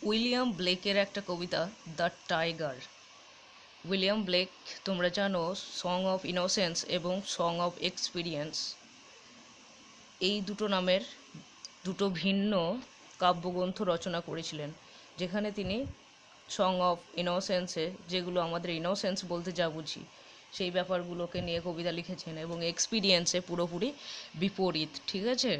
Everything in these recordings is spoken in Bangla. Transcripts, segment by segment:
উইলিয়াম ব্লেকের একটা কবিতা দ্য টাইগার। উইলিয়াম ব্লেক তোমরা জানো সং অফ ইনোসেন্স এবং সং অফ এক্সপিরিয়েন্স এই দুটো নামের দুটো ভিন্ন কাব্যগ্রন্থ রচনা করেছিলেন, যেখানে তিনি সং অফ ইনোসেন্সে যেগুলো আমাদের ইনোসেন্স বলতে যা বুঝি সেই ব্যাপারগুলোকে নিয়ে কবিতা লিখেছেন, এবং এক্সপিরিয়েন্সে পুরোপুরি বিপরীত। ঠিক আছে,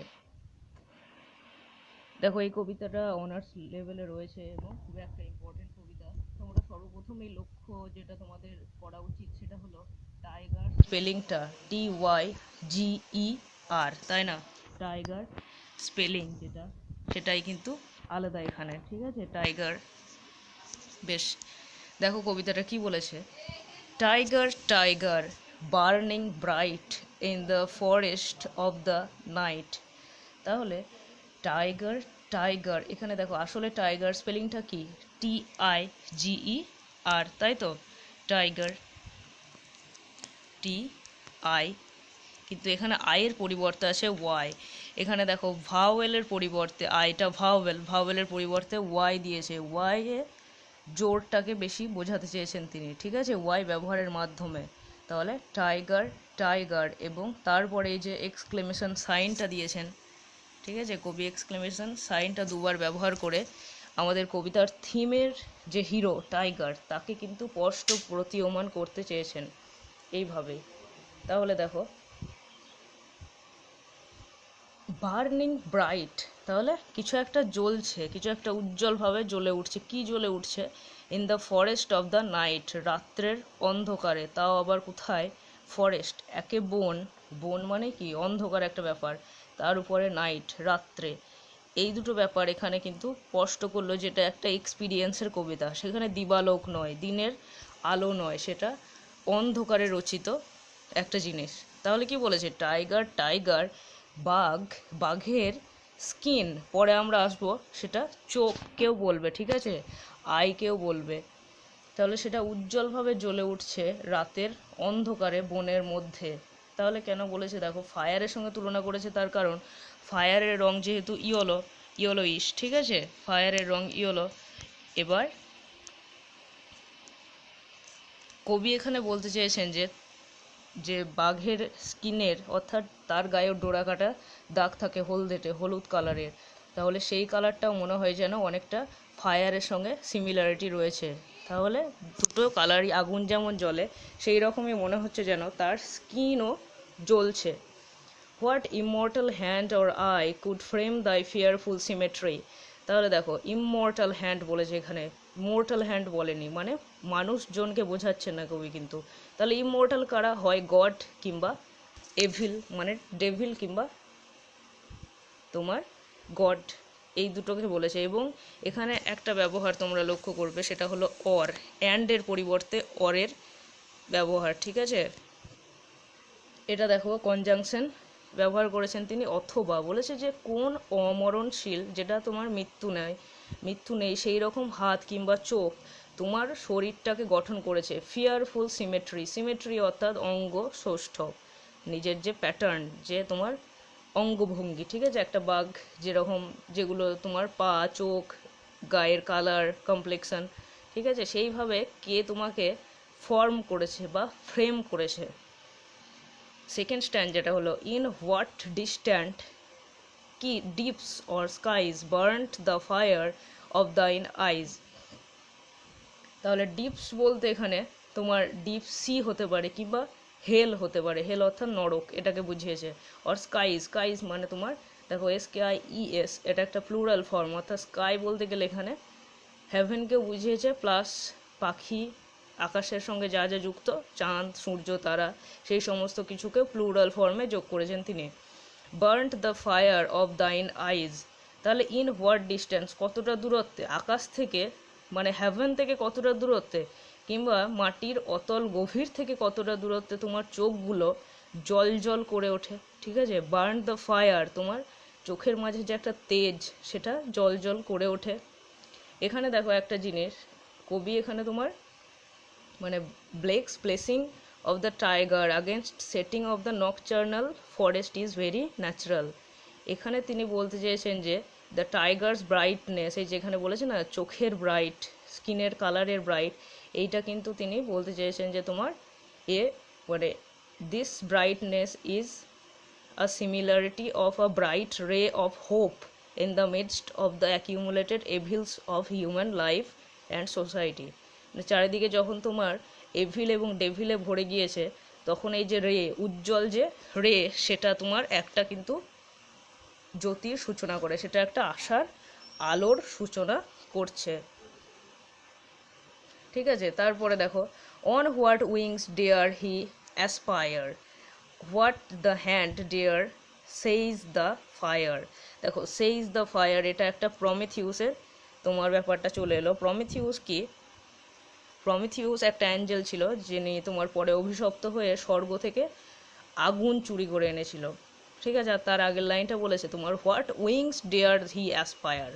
দেখো এই কবিতাটা অনার্স লেভেলে রয়েছে এবং খুব একটা ইম্পর্টেন্ট কবিতা। তোমরা সর্বপ্রথম এই লক্ষ্য যেটা তোমাদের করা উচিত সেটা হলো টাইগার স্পেলিংটা TYGER, তাই না? টাইগার স্পেলিং যেটা সেটাই কিন্তু আলাদা এখানে। ঠিক আছে, টাইগার। বেশ, দেখো কবিতাটা কি বলেছে। Tiger tiger burning bright in the forest of the night. তাহলে টাইগার টাইগার, এখানে দেখো আসলে টাইগার স্পেলিংটা কি TIGER, তাই তো? টাইগার TI, কিন্তু এখানে আয়ের পরিবর্তে আছে ওয়াই। এখানে দেখো ভাওয়েলের পরিবর্তে আইটা ভাওয়েলের পরিবর্তে ওয়াই দিয়েছে। ওয়াই এ জোরটাকে বেশি বোঝাতে চেয়েছেন তিনি। ঠিক আছে, ওয়াই ব্যবহারের মাধ্যমে। তাহলে টাইগার টাইগার, এবং তারপরে এই যে এক্সক্লেমেশন সাইনটা দিয়েছেন। ঠিক আছে, কবি এক্সক্লেমেশন সাইনটা দুবার ব্যবহার করে আমাদের কবিতার থিমের যে হিরো টাইগার তাকে কিন্তু স্পষ্ট প্রতীয়মান করতে চেয়েছেন এইভাবেই। তাহলে দেখো বার্নিং ব্রাইট, তাহলে কিছু একটা জ্বলছে, কিছু একটা উজ্জ্বলভাবে জ্বলে উঠছে। কি জ্বলে উঠছে? In the forest of the night, রাত্রের অন্ধকারে। তাও আবার কোথায়? ফরেস্ট, একে বন, বন মানে কি অন্ধকার একটা ব্যাপার, তার উপরে নাইট, রাত্রে। এই দুটো ব্যাপার এখানে কিন্তু স্পষ্ট করলো যেটা একটা এক্সপিরিয়েন্সের কবিতা। সেখানে দিবালোক নয়, দিনের আলো নয়, সেটা অন্ধকারে রচিত একটা জিনিস। তাহলে কি বলেছে? টাইগার টাইগার, বাঘ, বাঘের স্কিন, পরে আমরা আসবো, সেটা চোখ কেউ বলবে, ঠিক আছে, আই কেউ বলবে। তাহলে সেটা উজ্জ্বলভাবে জ্বলে উঠছে রাতের অন্ধকারে বনের মধ্যে। তাহলে কেন বলেছে? দেখো ফায়ারের সঙ্গে তুলনা করেছে, তার কারণ ফায়ারের রং যেহেতু ইয়েলোইশ, ঠিক আছে, ফায়ারের রং ইয়েলো। এবার কবি এখানে বলতে চেয়েছেন যে যে বাঘের স্কিনের, অর্থাৎ তার গায়ে ডোরা কাটা দাগ থাকে হলদেটে, হলুদ কালারের, তাহলে সেই কালারটাও মনে হয় যেন অনেকটা ফায়ারের সঙ্গে সিমিলারিটি রয়েছে। তাহলে দুটো কালারই, আগুন যেমন জ্বলে সেই রকমই মনে হচ্ছে যেন তার স্কিনও জ্বলছে। What immortal hand or I could frame thy fearful symmetry. তাহলে দেখো ইমর্টাল হ্যান্ড বলেছে এখানে, মোর্টাল হ্যান্ড বলেনি, মানে মানুষজনকে বোঝাচ্ছে না কবি কিন্তু। তাহলে ইমর্টাল কারা হয়? গড কিংবা এভিল, মানে ডেভিল কিংবা তোমার গড, এই দুটোকে বলেছে। এবং এখানে একটা ব্যবহার তোমরা লক্ষ্য করবে, সেটা হলো অর, অ্যান্ডের পরিবর্তে অরের ব্যবহার। ঠিক আছে, এটা দেখো কনজাংশন ব্যবহার করেছেন তিনি। অথবা বলেছে যে কোন অমরণশীল, যেটা তোমার মৃত্যু নেই সেই রকম হাত কিংবা চোখ তোমার শরীরটাকে গঠন করেছে। ফিয়ারফুল সিমেট্রি, সিমেট্রি অর্থাৎ অঙ্গ সৌষ্ঠব, নিজের যে প্যাটার্ন, যে তোমার অঙ্গভঙ্গি, ঠিক আছে, একটা বাঘ যেরকম, যেগুলো তোমার পা, চোখ, গায়ের কালার, কমপ্লেক্সন, ঠিক আছে, সেইভাবে কে তোমাকে ফর্ম করেছে বা ফ্রেম করেছে। সেকেন্ড স্ট্যান্ড যেটা হলো, ইন হোয়াট ডিস্ট্যান্ট কি deeps or skies burned the fire of thine eyes. তাহলে ডিপস বলতে এখানে তোমার ডিপ সি হতে পারে কিংবা হেল হতে পারে, হেল অর্থাৎ নরক, এটাকে বুঝিয়েছে। আর স্কাইজ, স্কাইজ মানে তোমার দেখো SKIES, এটা একটা প্লুরাল ফর্ম, অর্থাৎ স্কাই বলতে গেলে এখানে হেভেনকেও বুঝিয়েছে, প্লাস পাখি, আকাশের সঙ্গে যা যা যুক্ত, চাঁদ, সূর্য, তারা, সেই সমস্ত কিছুকে প্লুরাল ফর্মে যোগ করেছেন তিনি। Burned the fire of thine eyes, তাহলে ইন হোয়াট ডিস্টেন্স, কতটা দূরত্বে, আকাশ থেকে মানে হ্যাভেন থেকে কতটা দূরত্বে, কিংবা মাটির অতল গভীর থেকে কতটা দূরত্বে তোমার চোখগুলো জল জল করে ওঠে। ঠিক আছে, বার্ন দ্য ফায়ার, তোমার চোখের মাঝে যে একটা তেজ সেটা জল জল করে ওঠে। এখানে দেখো একটা জিনিস, কবি এখানে তোমার মানে Blake's placing of the tiger against setting of the nocturnal forest is very natural. এখানে তিনি বলতে চেয়েছেন যে দ্য টাইগার্স ব্রাইটনেস, এই যেখানে বলেছে না চোখের ব্রাইট, স্কিনের কালারের ব্রাইট, এইটা কিন্তু তিনি বলতে চেয়েছেন যে তোমার এ মানে this brightness is a similarity of a bright ray of hope in the midst of the accumulated evils of human life and society. চারিদিকে যখন তোমার এভিল এবং ডেভিলে ভরে গিয়েছে, তখন এই যে রে, উজ্জ্বল যে রে, সেটা তোমার একটা কিন্তু জ্যোতির সূচনা করে, সেটা একটা আশার আলোর সূচনা করছে। ঠিক আছে, তারপরে দেখো, on what wings dare he aspire, what the hand dare seize the fire. দেখো সেইজ দ্য ফায়ার, এটা একটা প্রমিথিউসের তোমার ব্যাপারটা চলে এলো। প্রমিথিউস কি? প্রমিথিউস একটা অ্যাঞ্জেল ছিল, যিনি তোমার পরে অভিশপ্ত হয়ে স্বর্গ থেকে আগুন চুরি করে এনেছিল। ঠিক আছে, আর তার আগের লাইনটা বলেছে তোমার what wings dare he aspire.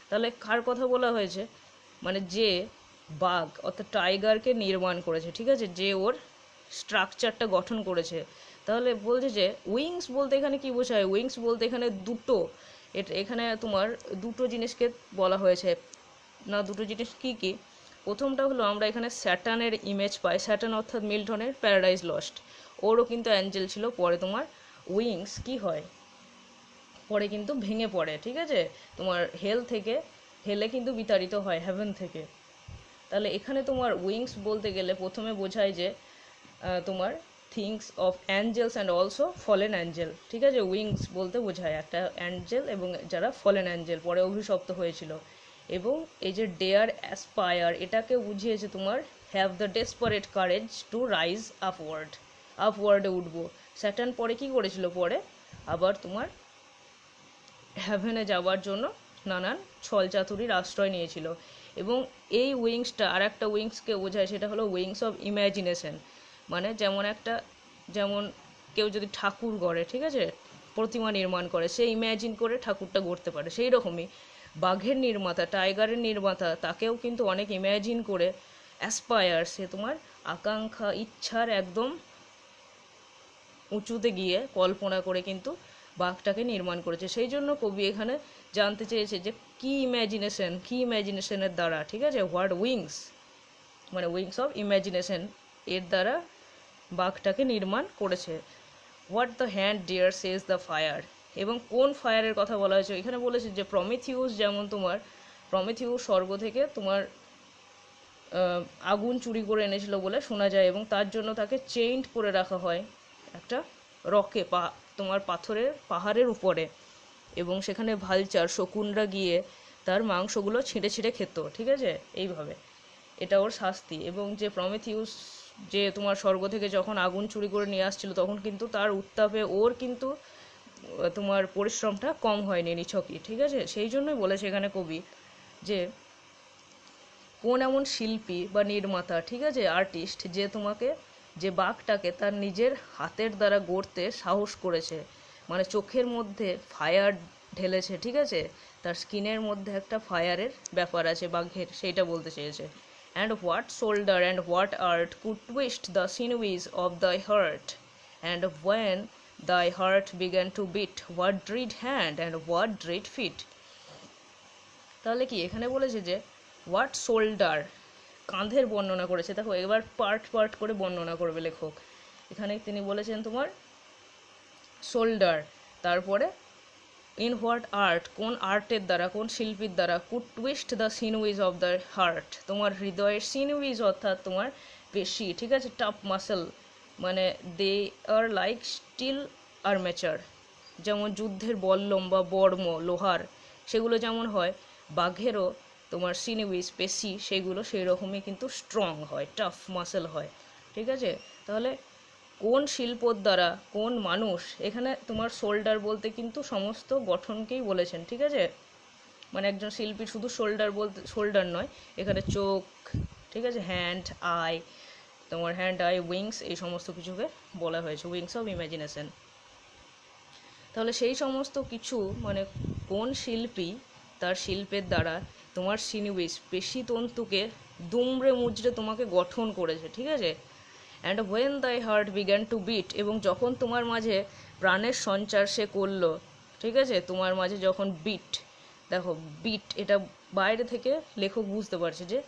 তাহলে কার কথা বলা হয়েছে? মানে যে বাঘ অর্থাৎ টাইগারকে নির্মাণ করেছে, ঠিক আছে, যে ওর স্ট্রাকচারটা গঠন করেছে। তাহলে বলছে যে উইংস বলতে এখানে কি বোঝায়? উইংস বলতে এখানে দুটো, এখানে তোমার দুটো জিনিসকে বলা হয়েছে না। দুটো জিনিস কি কি? প্রথমটা হলো আমরা এখানে স্যাটার্নের ইমেজ পাই। স্যাটার্ন অর্থাৎ মিল্টনের প্যারাডাইজ লস্ট, ওরও কিন্তু অ্যাঞ্জেল ছিল, পরে তোমার উইংস কি হয়, পরে কিন্তু ভেঙে পড়ে। ঠিক আছে, তোমার হেলে কিন্তু বিতাড়িত হয় হেভেন থেকে। তাহলে এখানে তোমার উইংস বলতে গেলে প্রথমে বোঝায় যে তোমার things of angels and also fallen angel. ঠিক আছে, উইংস বলতে বোঝায় একটা অ্যাঞ্জেল এবং যারা ফলেন অ্যাঞ্জেল পরে অভিশপ্ত হয়েছিল। এবং এই যে ডেয়ার অ্যাসপায়ার, এটাকে বুঝিয়েছে তোমার have the desperate courage to rise আপওয়ার্ডে উঠবো। স্যাটার্ন পরে কি করেছিল? পরে আবার তোমার হ্যাভেনে যাওয়ার জন্য নানান ছলচাতুরির আশ্রয় নিয়েছিল। এবং এই উইংসটা আর একটা উইংসকে বোঝায়, সেটা হলো উইংস অফ ইম্যাজিনেশন। মানে যেমন কেউ যদি ঠাকুর গড়ে, ঠিক আছে, প্রতিমা নির্মাণ করে, সে ইম্যাজিন করে ঠাকুরটা গড়তে পারে। সেই রকমই বাঘের নির্মাতা, টাইগারের নির্মাতা, তাকেও কিন্তু অনেক ইম্যাজিন করে অ্যাসপায়ার, সে তোমার আকাঙ্ক্ষা, ইচ্ছার একদম উঁচুতে গিয়ে কল্পনা করে কিন্তু বাঘটাকে নির্মাণ করেছে। সেই জন্য কবি এখানে জানতে চেয়েছে যে কি ইম্যাজিনেশনের দ্বারা, ঠিক আছে, হোয়াট উইংস মানে উইংস অফ ইম্যাজিনেশন, এর দ্বারা বাঘটাকে নির্মাণ করেছে। What the hand dare seize the fire, এবং কোন ফায়ারের কথা বলা হয়েছে এখানে বলেছে যে প্রমিথিউস, যেমন তোমার প্রমিথিউস স্বর্গ থেকে তোমার আগুন চুরি করে এনেছিল বলে শোনা যায়, এবং তার জন্য তাকে চেইন্ড করে রাখা হয় একটা রকে, তোমার পাহাড়ের উপরে, এবং সেখানে ভালচার, শকুনরা গিয়ে তার মাংসগুলো ছিঁড়ে ছিঁড়ে খেত। ঠিক আছে, এইভাবে এটা ওর শাস্তি। এবং যে প্রমিথিউস যে তোমার স্বর্গ থেকে যখন আগুন চুরি করে নিয়ে আসছিল, তখন কিন্তু তার উত্তাপে ওর কিন্তু তোমার পরিশ্রমটা কম হয়নি, নিছকই। ঠিক আছে, সেই জন্যই বলেছে এখানে কবি যে কোন এমন শিল্পী বা নির্মাতা, ঠিক আছে, আর্টিস্ট, যে বাঘটাকে তার নিজের হাতের দ্বারা গড়তে সাহস করেছে। মানে চোখের মধ্যে ফায়ার ঢেলেছে, ঠিক আছে, তার স্কিনের মধ্যে একটা ফায়ারের ব্যাপার আছে বাঘের, সেইটা বলতে চেয়েছে। And what shoulder and what art could twist the sinews of the heart, and when thy heart began to beat, what dread hand and what dread feet। তাহলে কি এখানে বলেছে যে হোয়াট শোল্ডার, কাঁধের বর্ণনা করেছে। দেখো এবার পার্ট করে বর্ণনা করবে লেখক। এখানে তিনি বলেছেন তোমার শোল্ডার, তারপরে ইন হোয়াট আর্ট, কোন আর্টের দ্বারা, কোন শিল্পীর দ্বারা, could twist the sinews of the heart, তোমার হৃদয়ের সিনউইজ অর্থাৎ তোমার পেশি, ঠিক আছে, টাফ মাসেল, মানে দে আর লাইক স্টিল আর্মেচার, যেমন যুদ্ধের বল্লম বা বর্ম লোহার, সেগুলো যেমন হয়, বাঘেরও তোমার সিনিউইজ পেশি, সেগুলো সেই রকমই কিন্তু স্ট্রং হয়, টাফ মাসেল হয়। ঠিক আছে, তাহলে কোন শিল্পর দ্বারা, কোন মানুষ, এখানে তোমার শোল্ডার বলতে কিন্তু সমস্ত গঠনকেই বলেছেন। ঠিক আছে, মানে একজন শিল্পী শুধু শোল্ডার নয়, এখানে চোখ, ঠিক আছে, হ্যান্ড আই, উইংস, এই সমস্ত কিছুকে বলা হয়েছে উইংস অফ ইমাজিনেশন। তাহলে সেই সমস্ত কিছু মানে কোন শিল্পী তার শিল্পের দ্বারা তোমার সিনিউইজ পেশিতন্তুকে দুমড়ে মুচড়ে তোমাকে গঠন করেছে। ঠিক আছে, অ্যান্ড হোয়েন দাই হার্ট বিগ্যান টু বিট, এবং যখন তোমার মাঝে প্রাণের সঞ্চার সে করলো, ঠিক আছে, তোমার মাঝে যখন বিট দেখো বিট, এটা বাইরে থেকে লেখক বুঝতে পারছে যে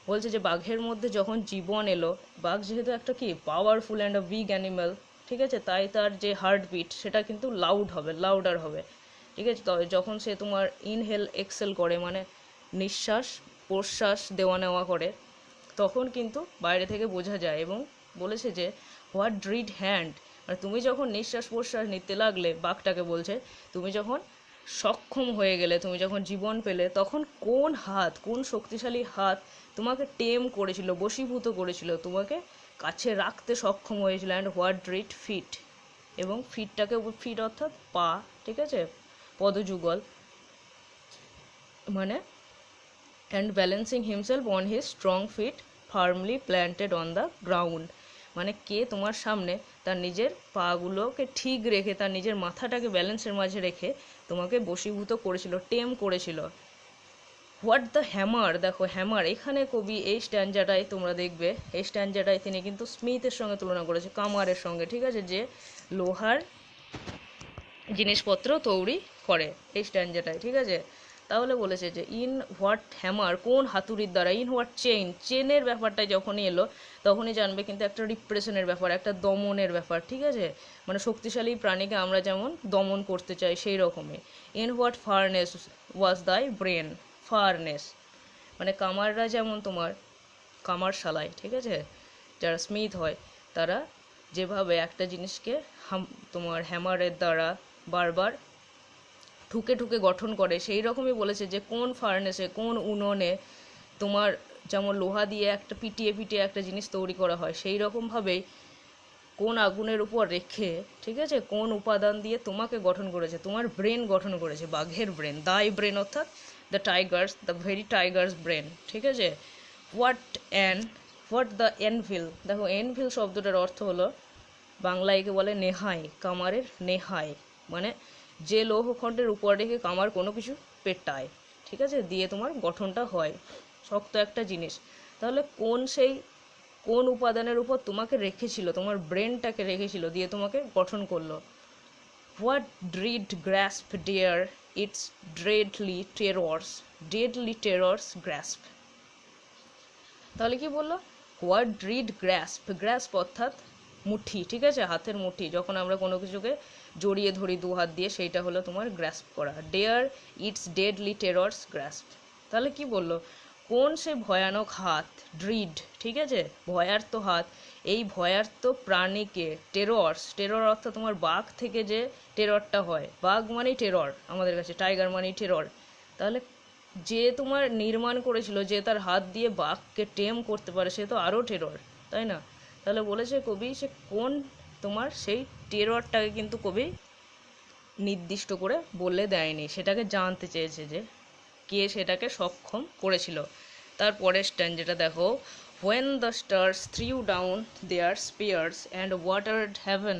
বলছে যে বাঘের মধ্যে যখন জীবন এলো, বাঘ যেহেতু একটা কি powerful and a big animal, ঠিক আছে, তাই তার যে হার্টবিট সেটা কিন্তু লাউডার হবে, ঠিক আছে। তবে যখন সে তোমার ইনহেল এক্সেল করে, মানে নিঃশ্বাস প্রশ্বাস দেওয়া নেওয়া করে, তখন কিন্তু বাইরে থেকে বোঝা যায়। এবং বলেছে যে হোয়াট ড্রিড হ্যান্ড, মানে তুমি যখন নিঃশ্বাস প্রশ্বাস নিতে লাগলে, বাঘটাকে বলছে তুমি যখন সক্ষম হয়ে গেলে, তুমি যখন জীবন পেলে, তখন কোন শক্তিশালী হাত তোমাকে টেম করেছিল, বশীভূত করেছিল, তোমাকে কাছে রাখতে সক্ষম হয়েছিল। অ্যান্ড হোয়াট ড্রিড ফিট, এবং ফিট অর্থাৎ পা, ঠিক আছে, পদযুগল, মানে and balancing himself on his strong feet firmly planted on the ground, মানে কে তোমার সামনে তার নিজের পাগুলোকে ঠিক রেখে, তার নিজের মাথাটাকে ব্যালেন্সের মাঝে রেখে তোমাকে বশীভূত করেছিল, টেম করেছিল। হোয়াট দ্য হ্যামার, দেখো হ্যামার, এখানে কবি এই স্ট্যান্ডাটাই তোমরা দেখবে, এই স্ট্যান্ডাটাই তিনি কিন্তু স্মিথের সঙ্গে তুলনা করেছে, কামারের সঙ্গে, ঠিক আছে, যে লোহার জিনিসপত্র তৈরি করে, এই স্ট্যান্ডাটাই, ঠিক আছে। তাহলে বলেছে যে ইন হোয়াট হ্যামার, কোন হাতুড়ির দ্বারা, ইন হোয়াট চেনের ব্যাপারটাই যখনই এলো তখনই জানবে কিন্তু একটা রিপ্রেশনের ব্যাপার, একটা দমনের ব্যাপার, ঠিক আছে, মানে শক্তিশালী প্রাণীকে আমরা যেমন দমন করতে চাই সেই রকমই। ইন হোয়াট ফারনেস ওয়াজ দাই ব্রেন, ফারনেস মানে কামাররা যেমন তোমার কামার শালায়, ঠিক আছে, যারা স্মিথ হয় তারা যেভাবে একটা জিনিসকে তোমার হ্যামারের দ্বারা বারবার ঠুকে ঠুকে গঠন করে, সেই রকমই বলেছে যে কোন ফার্নেসে, কোন উনুনে তোমার যেমন লোহা দিয়ে একটা পিটিয়ে পিটিয়ে একটা জিনিস তৈরি করা হয়, সেই রকমভাবেই কোন আগুনের উপর রেখে, ঠিক আছে, কোন উপাদান দিয়ে তোমাকে গঠন করেছে, তোমার ব্রেন গঠন করেছে, বাঘের ব্রেন, দাই ব্রেন অর্থাৎ দ্য ভেরি টাইগার্স ব্রেন, ঠিক আছে। হোয়াট দ্য এনভিল, দেখো এনভিল শব্দটার অর্থ হলো বাংলায় একে বলে নেহাই, কামারের নেহাই, মানে যে লৌহখণ্ডের উপর রেখে কামার কোনো কিছু পেটায়, ঠিক আছে, দিয়ে তোমার গঠনটা হয়, শক্ত একটা জিনিস। তাহলে কোন উপাদানের উপর তোমাকে রেখেছিল, তোমার ব্রেনটাকে রেখেছিল, দিয়ে তোমাকে গঠন করলো। What dread grasp dare its deadly terrors grasp, তাহলে কি বললো, হোয়াট ড্রিড গ্রাস্প অর্থাৎ মুঠি, ঠিক আছে, হাতের মুঠি, যখন আমরা কোনো কিছুকে জড়িয়ে ধরি দু হাত দিয়ে, সেইটা হলো তোমার গ্রাস্প করা। Dare it's deadly terrors grasp, তাহলে কি বললো, কোন সে ভয়ানক হাত, ড্রিড, ঠিক আছে, ভয়ার্ত হাত, এই ভয়ার্ত প্রাণীকে, টেরর অর্থাৎ তোমার বাঘ থেকে যে টেররটা হয়, বাঘ মানেই টেরর আমাদের কাছে, টাইগার মানেই টেরর, তাহলে যে তোমার নির্মাণ করেছিল, যে তার হাত দিয়ে বাঘকে টেম করতে পারে, সে তো আরও টেরর, তাই না। তাহলে বলেছে কবি সে কোন তোমার সেই টেররটাকে কিন্তু কবি নির্দিষ্ট করে বলে দেয়নি, সেটাকে জানতে চেয়েছে যে কে সেটাকে সক্ষম করেছিল। তারপরের স্ট্যান্ড যেটা দেখো, when the stars threw down their spears and watered heaven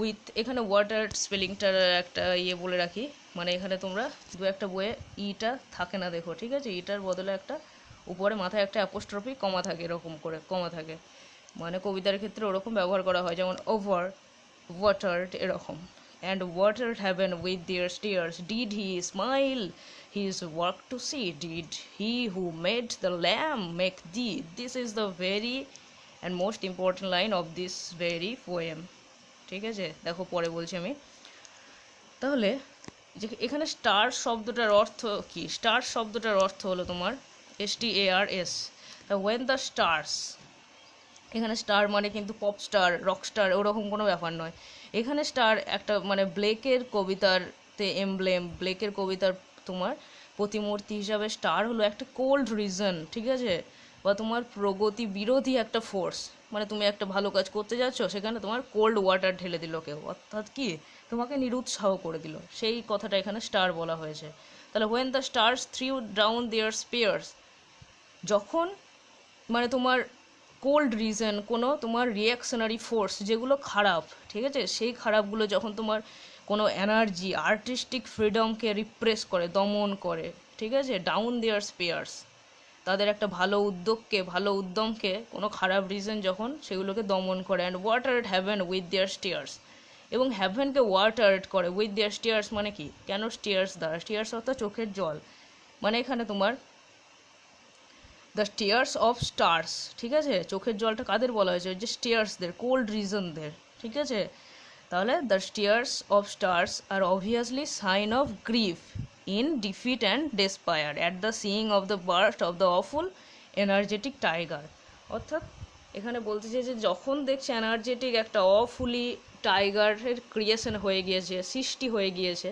with, এখানে ওয়াটার স্পেলিংটার একটা বলে রাখি, মানে এখানে তোমরা দু একটা বইয়ে ইটা থাকে না, দেখো, ঠিক আছে, ইটার বদলে একটা উপরে মাথায় একটা অ্যাপোস্ট্রফি কমা থাকে, এরকম করে কমা থাকে, মানে কবিতার ক্ষেত্রে ওরকম ব্যবহার করা হয়, যেমন ওভার ওয়াটার্ড এরকম। and watered heaven with their tears, did he smile his work to see, did he who made the lamb make thee, this is the very and most important line of this very poem, ঠিক আছে। দেখো পরে বলছি আমি, তাহলে যে এখানে স্টার শব্দটার অর্থ কি, স্টার শব্দটার অর্থ হলো তোমার STARS, when the stars, এখানে স্টার মানে কিন্তু পপ স্টার, রক স্টার ওরকম কোনো ব্যাপার নয়, এখানে স্টার একটা মানে ব্লেকের কবিতারতে এমব্লেম, ব্লেকের কবিতার তোমার প্রতিমূর্তি হিসাবে স্টার হলো একটা কোল্ড রিজন, ঠিক আছে, বা তোমার প্রগতি বিরোধী একটা ফোর্স, মানে তুমি একটা ভালো কাজ করতে যাচ্ছ, সেখানে তোমার কোল্ড ওয়াটার ঢেলে দিল কেউ, অর্থাৎ কি তোমাকে নিরুৎসাহ করে দিল, সেই কথাটা এখানে স্টার বলা হয়েছে। তাহলে when the stars threw down their spears, যখন মানে তোমার কোল্ড রিজন, কোনো তোমার রিয়াকশনারি ফোর্স যেগুলো খারাপ, ঠিক আছে, সেই খারাপগুলো যখন তোমার কোনো এনার্জি, আর্টিস্টিক ফ্রিডমকে রিপ্রেস করে, দমন করে, ঠিক আছে, ডাউন দেয়ার স্পিয়ার্স, তাদের একটা ভালো উদ্যমকে কোনো খারাপ রিজন যখন সেগুলোকে দমন করে, and watered heaven with their spears, এবং হ্যাভেনকে ওয়াটার্ড করে উইথ দেয়ার স্টিয়ার্স, মানে কি, কেন স্টিয়ার্স দ্বারা, স্টিয়ার্স অর্থাৎ চোখের জল, মানে এখানে তোমার দ্য স্টিয়ার্স অফ স্টার্স, ঠিক আছে, চোখের জলটা কাদের বলা হয়েছে, যে স্টিয়ার্সদের, কোল্ড রিজনদের, ঠিক আছে। তাহলে দ্য স্টিয়ার্স অফ স্টার্স আর obviously sign of grief in defeat and despair at the seeing of the burst of the awful energetic tiger. অর্থাৎ এখানে বলতে চাই যে যখন দেখছে এনার্জেটিক একটা অফুলি টাইগারের ক্রিয়েশন হয়ে গিয়েছে, সৃষ্টি হয়ে গিয়েছে,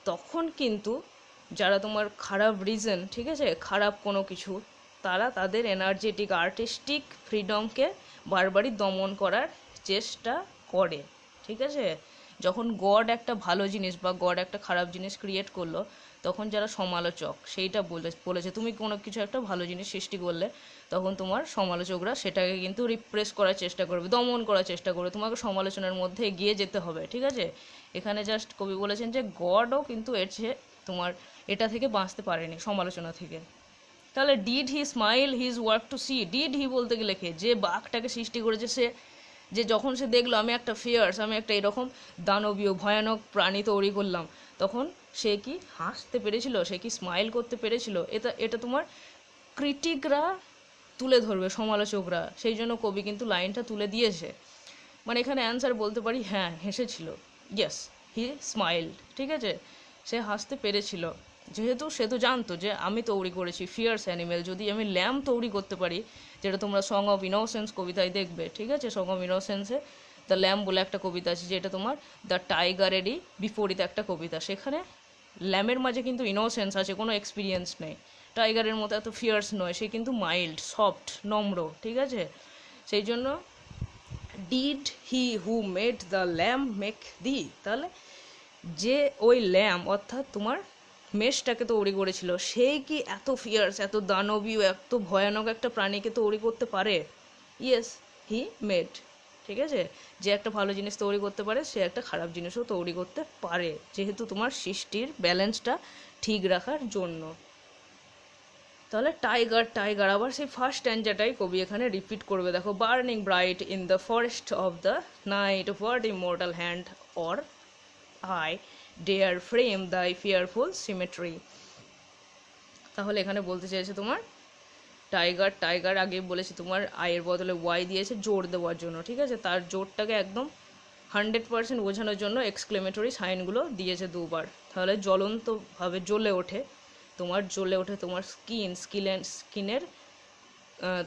তখন কিন্তু যারা তোমার খারাপ রিজন, ঠিক আছে, খারাপ কোনো কিছু, তারা তাদের এনার্জেটিক আর্টিস্টিক ফ্রিডমকে বারবারই দমন করার চেষ্টা করে, ঠিক আছে। যখন গড একটা ভালো জিনিস বা গড একটা খারাপ জিনিস ক্রিয়েট করলো, তখন যারা সমালোচক সেইটা বলেছে তুমি কোনো কিছু একটা ভালো জিনিস সৃষ্টি করলে, তখন তোমার সমালোচকরা সেটাকে কিন্তু রিপ্রেস করার চেষ্টা করবে, দমন করার চেষ্টা করবে, তোমাকে সমালোচনার মধ্যে এগিয়ে যেতে হবে, ঠিক আছে। এখানে জাস্ট কবি বলেছেন যে গডও কিন্তু তোমার এটা থেকে বাঁচতে পারেনি, সমালোচনা থেকে। তাহলে did he smile his work to see, did he বলতে গেলে কে, যে বাঘটাকে সৃষ্টি করেছে সে, যে যখন সে দেখলো আমি একটা ফিয়ার্স, আমি একটা এরকম দানবীয় ভয়ানক প্রাণী তৈরি করলাম, তখন সে কি হাসতে পেরেছিল, সে কি স্মাইল করতে পেরেছিল, এটা তোমার ক্রিটিকরা তুলে ধরবে, সমালোচকরা, সেই জন্য কবি কিন্তু লাইনটা তুলে দিয়েছে। মানে এখানে অ্যান্সার বলতে পারি হ্যাঁ হেসেছিল, ইয়েস হি স্মাইল, ঠিক আছে, সে হাসতে পেরেছিল, যেহেতু সে তো জানতো যে আমি তৈরি করেছি ফিয়ার্স অ্যানিমেল, যদি আমি ল্যাম্প তৈরি করতে পারি, যেটা তোমরা সং অফ ইনোসেন্স কবিতায় দেখবে, ঠিক আছে, সং অফ ইনোসেন্সে দ্য ল্যাম্প বলে একটা কবিতা আছে, যেটা তোমার দ্য টাইগারেরই বিপরীত একটা কবিতা, সেখানে ল্যাম্পের মাঝে কিন্তু ইনোসেন্স আছে, কোনো এক্সপিরিয়েন্স নেই, টাইগারের মতো এত ফিয়ার্স নয়, সে কিন্তু মাইল্ড, সফট, নম্র, ঠিক আছে। সেই জন্য did he who made the lamp make the, তাহলে যে ওই ল্যাম্প অর্থাৎ তোমার মেষটাকে তৈরি করেছিল, সেই কি এত ফিয়ার্স, এত দানবীয়, এত ভয়ানক একটা প্রাণীকে তৈরি করতে পারে, ইয়েস হি মেড, ঠিক আছে। যে একটা ভালো জিনিস তৈরি করতে পারে, সে একটা খারাপ জিনিসও তৈরি করতে পারে, যেহেতু তোমার সৃষ্টির ব্যালেন্সটা ঠিক রাখার জন্য। তাহলে টাইগার টাইগার আবার সেই ফার্স্ট স্ট্যান্জাটাই কবি এখানে রিপিট করবে, দেখো, burning bright in the forest of the night what immortal hand or eye dare frame thy fearful symmetry. তাহলে এখানে বলতে চাইছে তোমার টাইগার টাইগার, আগে বলেছি তোমার আয়ের বদলে ওয়াই দিয়েছে জোর দেওয়ার জন্য, ঠিক আছে, তার জোরটাকে একদম 100% বোঝানোর জন্য এক্সক্লেমেটরি সাইনগুলো দিয়েছে দুবার। তাহলে জ্বলন্তভাবে জ্বলে ওঠে তোমার স্কিনের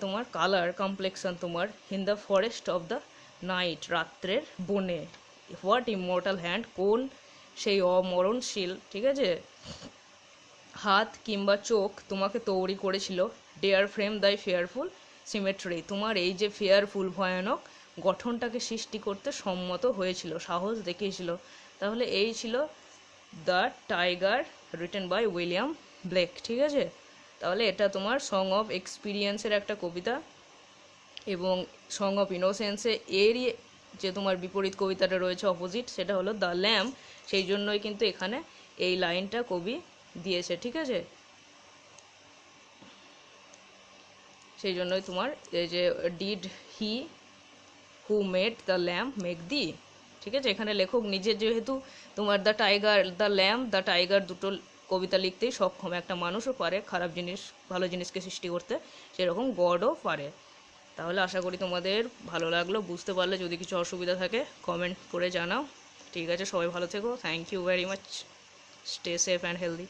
তোমার কালার কমপ্লেক্সন তোমার in the forest of the night, রাত্রের বনে, হোয়াট ইমর্টাল হ্যান্ড, কোন সেই অমরণশীল, ঠিক আছে, হাত কিংবা চোখ তোমাকে তৈরি করেছিল, ডেয়ার ফ্রেম দাই ফেয়ারফুল সিমেট্রি, তোমার এই যে ফেয়ারফুল ভয়ানক গঠনটাকে সৃষ্টি করতে সম্মত হয়েছিল, সাহস দেখিয়েছিল। তাহলে এই ছিল The Tiger written by William Blake, ঠিক আছে। তাহলে এটা তোমার সং অফ এক্সপিরিয়েন্সের একটা কবিতা, এবং সং অফ ইনোসেন্সে এরই যে তোমার বিপরীত কবিতাটা রয়েছে অপোজিট, সেটা হলো দ্য ল্যাম্প, সেই জন্যই কিন্তু এখানে এই লাইনটা কবি দিয়েছে, ঠিক আছে। সেই জন্যই তোমার এই যে did he who made the lamp make the, ঠিক আছে, এখানে লেখক নিজে যেহেতু তোমার the tiger the lamp the tiger দুটো কবিতা লিখতেই সক্ষম, একটা মানুষও পারে খারাপ জিনিস ভালো জিনিসকে সৃষ্টি করতে, সেরকম গডও পারে। তাহলে আশা করি তোমাদের ভালো লাগলো, বুঝতে পারলে, যদি কিছু অসুবিধা থাকে কমেন্ট করে জানাও, ঠিক আছে, সবাই ভালো থেকো, thank you very much, stay safe and healthy.